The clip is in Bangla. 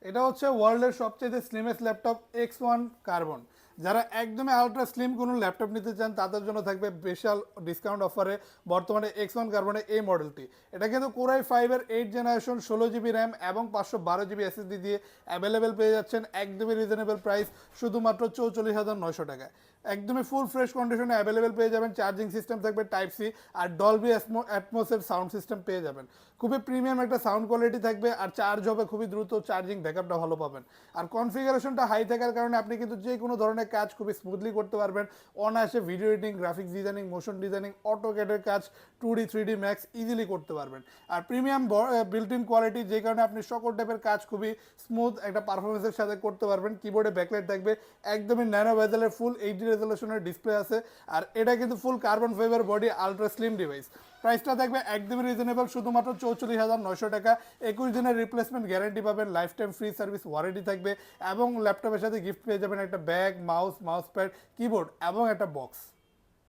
এটা হচ্ছে ওয়ার্ল্ডের সবচেয়ে স্লিমেস্ট ল্যাপটপ X1 কার্বন। যারা একদমই আলট্রা স্লিম কোনো ল্যাপটপ নিতে চান তাদের জন্য থাকবে বিশাল ডিসকাউন্ট অফারে বর্তমানে X1 কার্বনের এই মডেলটি। এটা কিন্তু কোরাই 5-এর 8 জেনারেশন 16 জিবি র্যাম এবং 512 জিবি এসএসডি দিয়ে অ্যাভেলেবেল পেয়ে যাচ্ছেন একদমই রিজনেবল প্রাইস, শুধুমাত্র 44,900 টাকায়। একদমই ফুল ফ্রেশ কন্ডিশনে অ্যাভেলেবেল পেয়ে যাবেন। চার্জিং সিস্টেম থাকবে টাইপ সি, আর ডলবি অ্যাটমসের সাউন্ড সিস্টেম পেয়ে যাবেন। খুবই প্রিমিয়াম একটা সাউন্ড কোয়ালিটি থাকবে, আর চার্জ হবে খুবই দ্রুত, চার্জিং ব্যাকআপটা ভালো পাবেন। আর কনফিগারেশনটা হাই থাকার কারণে আপনি কিন্তু যে কোনো ধরনের কাজ খুবই স্মুথলি করতে পারবেন। অনায়াসে video editing, graphics designing, motion designing, অটোক্যাডের কাজ, 2D 3D ম্যাক্স ইজিলি করতে পারবেন। আর প্রিমিয়াম বিল্ট ইন কোয়ালিটি, যে কারণে আপনি সকল টাইপের কাজ খুবই স্মুথ একটা পারফরমেন্সের সাথে করতে পারবেন। কিবোর্ডে ব্যাকলাইট থাকবে, একদমই ন্যানো বেজেলের ফুল এইচডি রেজলিউশনের ডিসপ্লে আছে। আর এটা কিন্তু ফুল carbon fibre body ultra slim device. প্রাইসটা থাকবে একদমই রিজনেবল, শুধুমাত্র 44,900 টাকা। 21 দিনের রিপ্লেসমেন্ট গ্যারান্টি পাবেন, life time free service warranty থাকবে এবং ল্যাপটপের সাথে গিফট পেয়ে যাবেন একটা ব্যাগ, মাউস প্যাড, কিবোর্ড এবং একটা বক্স।